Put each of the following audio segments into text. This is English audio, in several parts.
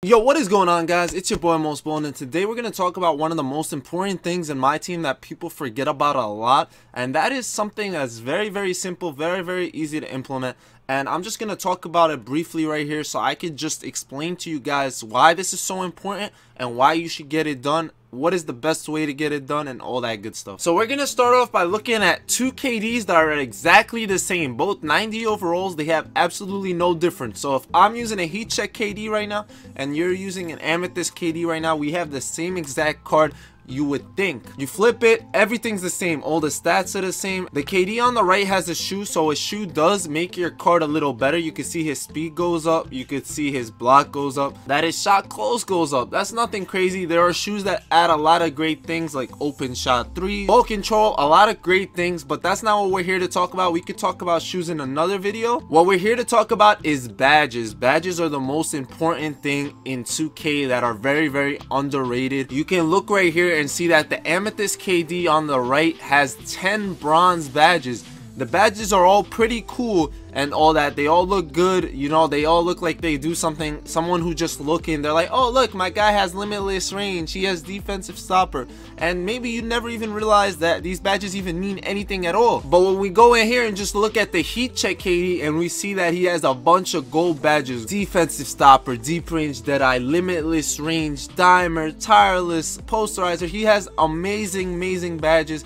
Yo, what is going on, guys? It's your boy Mosballin, and today we're going to talk about one of the most important things in my team that people forget about a lot, and that is something that's very simple, very easy to implement. And I'm just going to talk about it briefly right here so I could just explain to you guys why this is so important and why you should get it done, what is the best way to get it done, and all that good stuff. So we're going to start off by looking at two KDs that are exactly the same, both 90 overalls. They have absolutely no difference. So if I'm using a heat check KD right now and you're using an amethyst KD right now, we have the same exact card. You would think. You flip it, everything's the same, all the stats are the same. The KD on the right has a shoe, so a shoe does make your card a little better. You can see his speed goes up, you could see his block goes up, that his shot close goes up. That's nothing crazy. There are shoes that add a lot of great things like open shot 3, ball control, a lot of great things, but that's not what we're here to talk about. We could talk about shoes in another video. What we're here to talk about is badges. Badges are the most important thing in 2K that are very underrated. You can look right here and see that the amethyst KD on the right has 10 bronze badges. The badges are all pretty cool and all that. They all look good, you know, they all look like they do something. Someone who just looking, they're like, oh look, my guy has limitless range, he has defensive stopper, and maybe you never even realize that these badges even mean anything at all. But when we go in here and just look at the heat check KD and we see that he has a bunch of gold badges: defensive stopper, deep range deadeye, limitless range, dimer, tireless, posterizer. He has amazing badges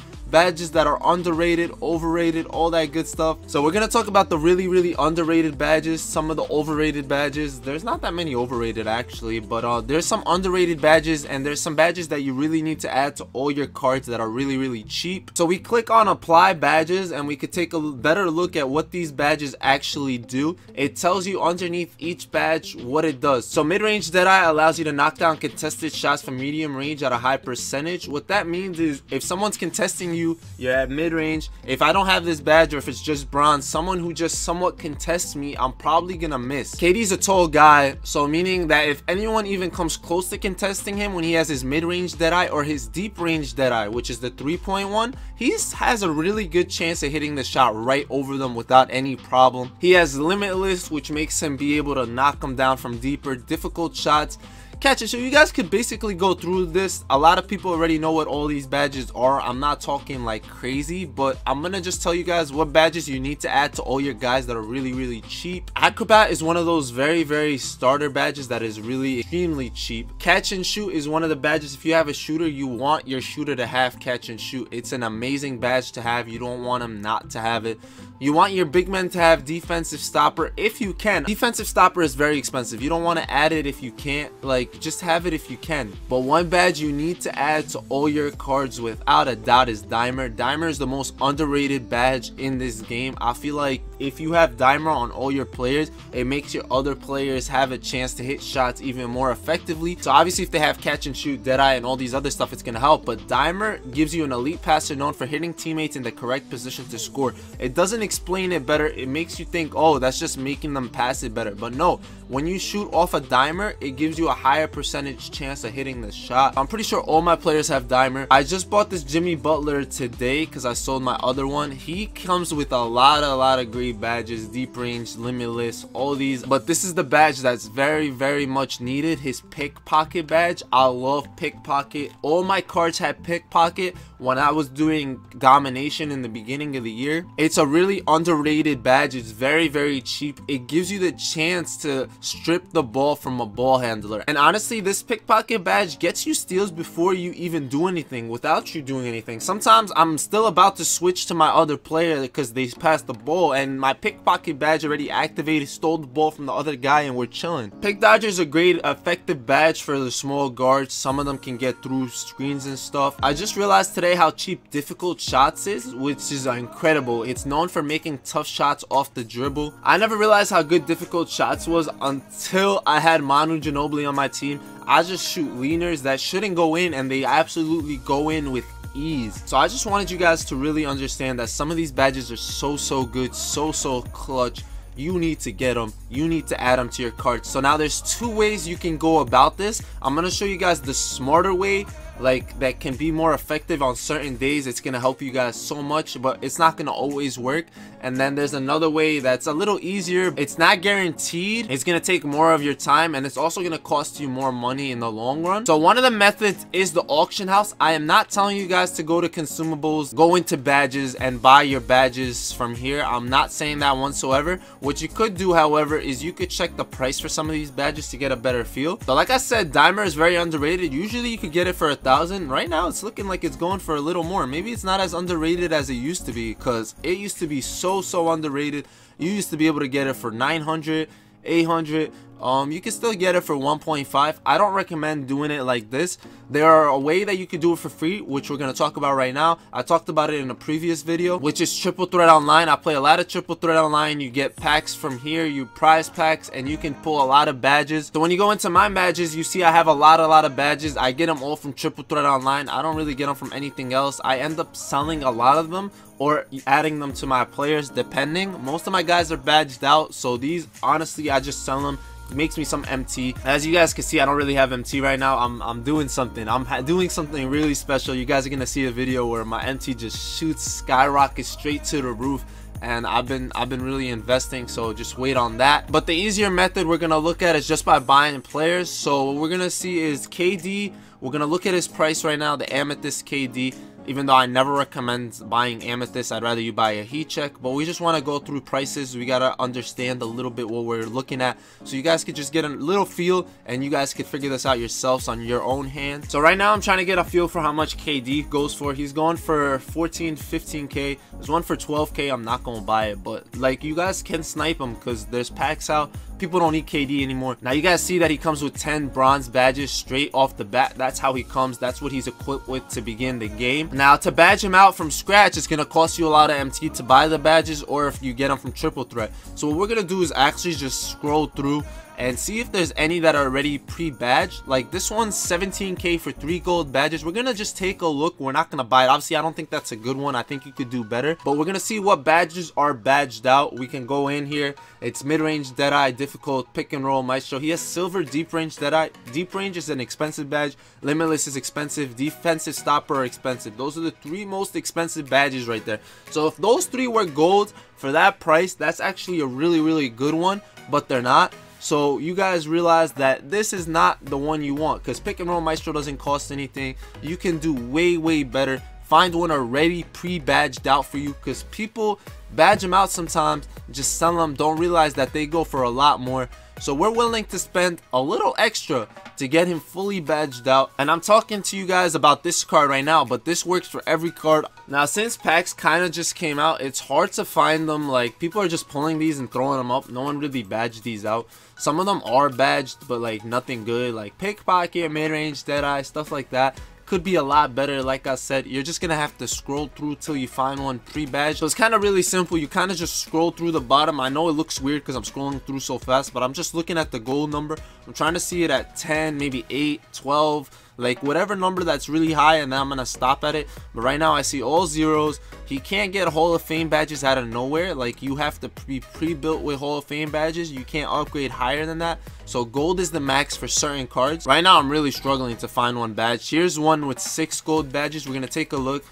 that are underrated, overrated, all that good stuff. So we're gonna talk about the really underrated badges, some of the overrated badges. There's not that many overrated actually, but there's some underrated badges, and there's some badges that you really need to add to all your cards that are really cheap. So we click on apply badges and we could take a better look at what these badges actually do. It tells you underneath each badge what it does. So mid-range deadeye allows you to knock down contested shots from medium range at a high percentage. What that means is if someone's contesting you're at mid-range, if I don't have this badge, or if it's just bronze, someone who just somewhat contests me, I'm probably gonna miss. KD's a tall guy, so meaning that if anyone even comes close to contesting him when he has his mid-range deadeye or his deep range deadeye, which is the 3.1, he has a really good chance of hitting the shot right over them without any problem. He has limitless, which makes him be able to knock them down from deeper, difficult shots. Catch it. So you guys could basically go through this. A lot of people already know what all these badges are. I'm not talking like crazy, but I'm gonna just tell you guys what badges you need to add to all your guys that are really cheap. Acrobat is one of those very starter badges that is really extremely cheap. Catch and shoot is one of the badges. If you have a shooter, you want your shooter to have catch and shoot. It's an amazing badge to have. You don't want him not to have it. You want your big men to have defensive stopper if you can. Defensive stopper is very expensive. You don't want to add it if you can't. Like, just have it if you can. But one badge you need to add to all your cards without a doubt is dimer. Dimer is the most underrated badge in this game. I feel like if you have dimer on all your players, it makes your other players have a chance to hit shots even more effectively. So obviously if they have catch and shoot, deadeye, and all these other stuff, it's gonna help. But dimer gives you an elite passer known for hitting teammates in the correct position to score. It doesn't explain it better. It makes you think, oh, that's just making them pass it better. But no, when you shoot off a dimer, it gives you a higher percentage chance of hitting the shot. I'm pretty sure all my players have dimer. I just bought this Jimmy Butler today because I sold my other one. He comes with a lot of great badges: deep range, limitless, all these. But this is the badge that's very much needed, his Pickpocket Badge. I love Pickpocket. All my cards had Pickpocket when I was doing domination in the beginning of the year. It's a really underrated badge. It's very cheap. It gives you the chance to strip the ball from a ball handler. And honestly, this Pickpocket Badge gets you steals before you even do anything, without you doing anything. Sometimes I'm still about to switch to my other player because they passed the ball and my Pickpocket Badge already activated, stole the ball from the other guy, and we're chilling. Pick Dodger is a great effective badge for the small guards. Some of them can get through screens and stuff. I just realized today how cheap difficult shots is, which is incredible. It's known for making tough shots off the dribble. I never realized how good difficult shots was until I had Manu Ginobili on my team. I just shoot leaners that shouldn't go in, and they absolutely go in with ease. So I just wanted you guys to really understand that some of these badges are so good, so clutch. You need to get them. You need to add them to your cards. So now there's two ways you can go about this. I'm going to show you guys the smarter way like that can be more effective on certain days. It's gonna help you guys so much, but it's not gonna always work. And then there's another way that's a little easier. It's not guaranteed, it's gonna take more of your time, and it's also gonna cost you more money in the long run. So one of the methods is the auction house. I am not telling you guys to go to consumables, go into badges and buy your badges from here. I'm not saying that whatsoever. What you could do, however, is you could check the price for some of these badges to get a better feel. But like I said, Dimer is very underrated. Usually you could get it for 1,000. Right now it's looking like it's going for a little more. Maybe it's not as underrated as it used to be, because it used to be so underrated. You used to be able to get it for 900, 800. You can still get it for 1.5. I don't recommend doing it like this. There are a way that you can do it for free, which we're going to talk about right now. I talked about it in a previous video, which is Triple Threat Online. I play a lot of Triple Threat Online. You get packs from here, you prize packs, and you can pull a lot of badges. So when you go into my badges, you see I have a lot of badges. I get them all from Triple Threat Online. I don't really get them from anything else. I end up selling a lot of them or adding them to my players, depending. Most of my guys are badged out, so these, honestly, I just sell them. It makes me some MT. As you guys can see, I don't really have MT right now. I'm doing something. I'm doing something really special. You guys are gonna see a video where my MT just shoots, skyrockets straight to the roof, and I've been really investing, so just wait on that. But the easier method we're gonna look at is just by buying players. So what we're gonna see is KD. We're gonna look at his price right now, the Amethyst KD. Even though I never recommend buying Amethyst, I'd rather you buy a heat check. But we just want to go through prices. We got to understand a little bit what we're looking at, so you guys could just get a little feel, and you guys could figure this out yourselves on your own hand. So right now I'm trying to get a feel for how much KD goes for. He's going for 14, 15k. There's one for 12k. I'm not going to buy it, but like, you guys can snipe him because there's packs out. People don't need KD anymore. Now you guys see that he comes with 10 bronze badges straight off the bat. That's how he comes. That's what he's equipped with to begin the game. Now to badge him out from scratch, it's gonna cost you a lot of MT to buy the badges, or if you get them from Triple Threat. So what we're gonna do is actually just scroll through and see if there's any that are already pre-badged. Like this one's 17k for 3 gold badges. We're gonna just take a look. We're not gonna buy it. Obviously, I don't think that's a good one. I think you could do better, but we're gonna see what badges are badged out. We can go in here. It's mid-range Deadeye, difficult, pick and roll, Maestro. He has silver, deep range Deadeye. Deep range is an expensive badge. Limitless is expensive. Defensive stopper are expensive. Those are the 3 most expensive badges right there. So if those 3 were gold for that price, that's actually a really good one, but they're not. So you guys realize that this is not the one you want, because pick and roll Maestro doesn't cost anything. You can do way better. Find one already pre-badged out for you, because people badge them out sometimes, just sell them, don't realize that they go for a lot more. So we're willing to spend a little extra to get him fully badged out. And I'm talking to you guys about this card right now, but this works for every card. Now since packs kind of just came out, it's hard to find them. Like, people are just pulling these and throwing them up. No one really badged these out. Some of them are badged, but like nothing good. Like Pickpocket, mid-range, Deadeye, stuff like that. Could be a lot better. Like I said, you're just gonna have to scroll through till you find one pre-badge. So it's kind of really simple. You kind of just scroll through the bottom. I know it looks weird because I'm scrolling through so fast, but I'm just looking at the gold number. I'm trying to see it at 10, maybe 8, 12, like whatever number that's really high, and then I'm gonna stop at it. But right now I see all zeros. He can't get Hall of Fame badges out of nowhere. Like, you have to be pre-built with Hall of Fame badges. You can't upgrade higher than that. So gold is the max for certain cards. Right now I'm really struggling to find one badge. Here's one with 6 gold badges. We're gonna take a look.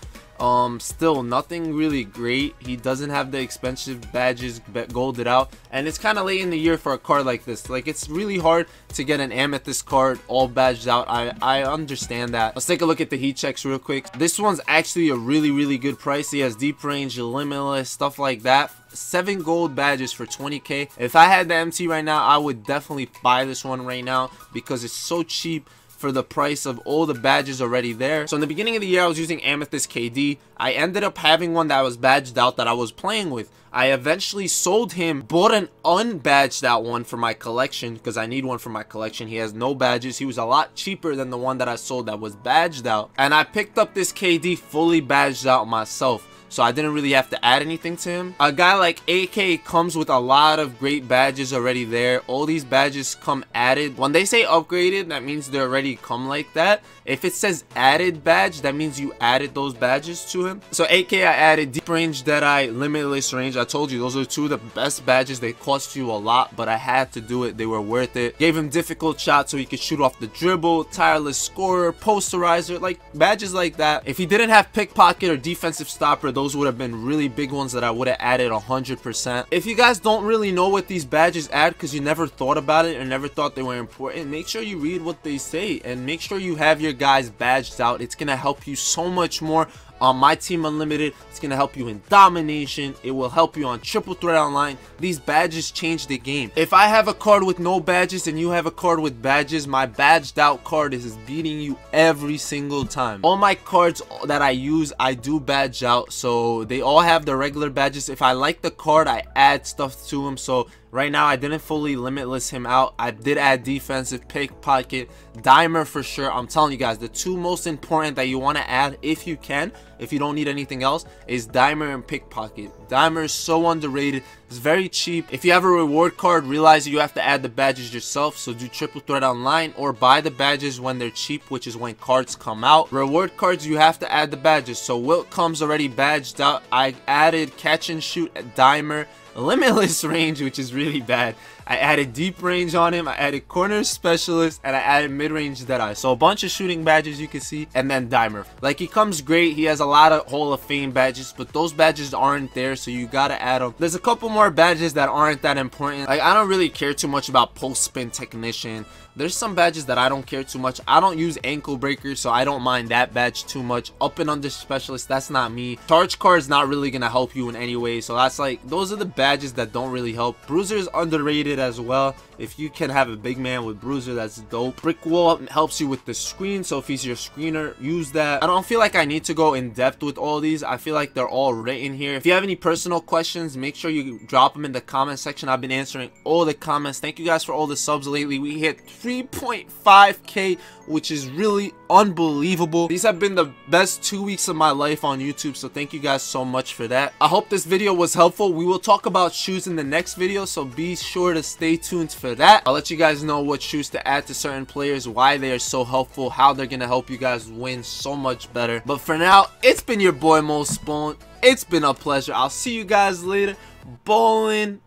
Still nothing really great. He doesn't have the expensive badges golded out, and it's kind of late in the year for a card like this. Like, it's really hard to get an Amethyst card all badged out. I understand that. Let's take a look at the heat checks real quick. This one's actually a really good price. He has deep range, limitless, stuff like that. 7 gold badges for 20k. If I had the MT right now, I would definitely buy this one right now because it's so cheap for the price of all the badges already there. So in the beginning of the year, I was using Amethyst KD. I ended up having one that was badged out that I was playing with. I eventually sold him, bought an unbadged out one for my collection because I need one for my collection. He has no badges. He was a lot cheaper than the one that I sold that was badged out. And I picked up this KD fully badged out myself. so I didn't really have to add anything to him. A guy like AK comes with a lot of great badges already there. All these badges come added. When they say upgraded, that means they already come like that. If it says added badge, that means you added those badges to him. So AK, I added deep range, Deadeye, limitless range. I told you those are two of the best badges. They cost you a lot, but I had to do it. They were worth it. Gave him difficult shots so he could shoot off the dribble, tireless scorer, posterizer, like badges like that. If he didn't have pickpocket or defensive stopper, those would have been really big ones that I would have added 100%. If you guys don't really know what these badges add because you never thought about it or never thought they were important, make sure you read what they say and make sure you have your guys badged out. It's gonna help you so much more on MyTeam Unlimited. It's gonna help you in domination. It will help you on triple threat online. These badges change the game. If I have a card with no badges and you have a card with badges, my badged out card is beating you every single time. All my cards that I use, I do badge out, so they all have the regular badges. If I like the card, I add stuff to them. So right now I didn't fully limitless him out. I did add defensive, pickpocket, dimer for sure. I'm telling you guys, the two most important that you want to add if you can, if you don't need anything else, is dimer and pickpocket. Dimer is so underrated. It's very cheap. If you have a reward card, realize you have to add the badges yourself, so do triple threat online or buy the badges when they're cheap, which is when cards come out. Reward cards, you have to add the badges. So Wilt comes already badged out. I added catch and shoot at dimer, limitless range, which is really bad. I added deep range on him, I added corner specialist, and I added mid-range Deadeye. So a bunch of shooting badges you can see, and then dimer. Like, he comes great. He has a lot of Hall of Fame badges, but those badges aren't there, so you gotta add them. There's a couple more badges that aren't that important. Like, I don't really care too much about post spin technician. There's some badges that I don't care too much. I don't use ankle breaker, so I don't mind that badge too much. Up and under specialist, that's not me. Charge card is not really gonna help you in any way, so that's like, those are the badges that don't really help. Bruiser is underrated as well. If you can have a big man with bruiser, that's dope. Brick wall helps you with the screen, so if he's your screener, use that. I don't feel like I need to go in depth with all these. I feel like they're all written here. If you have any personal questions, make sure you drop them in the comment section. I've been answering all the comments. Thank you guys for all the subs lately. We hit 3.5k, which is really unbelievable. These have been the best 2 weeks of my life on YouTube, so thank you guys so much for that. I hope this video was helpful. We will talk about shoes in the next video, so be sure to stay tuned for that. I'll let you guys know what shoes to add to certain players, why they are so helpful, how they're gonna help you guys win so much better. But for now, it's been your boy Mosballin. It's been a pleasure. I'll see you guys later. Ballin'.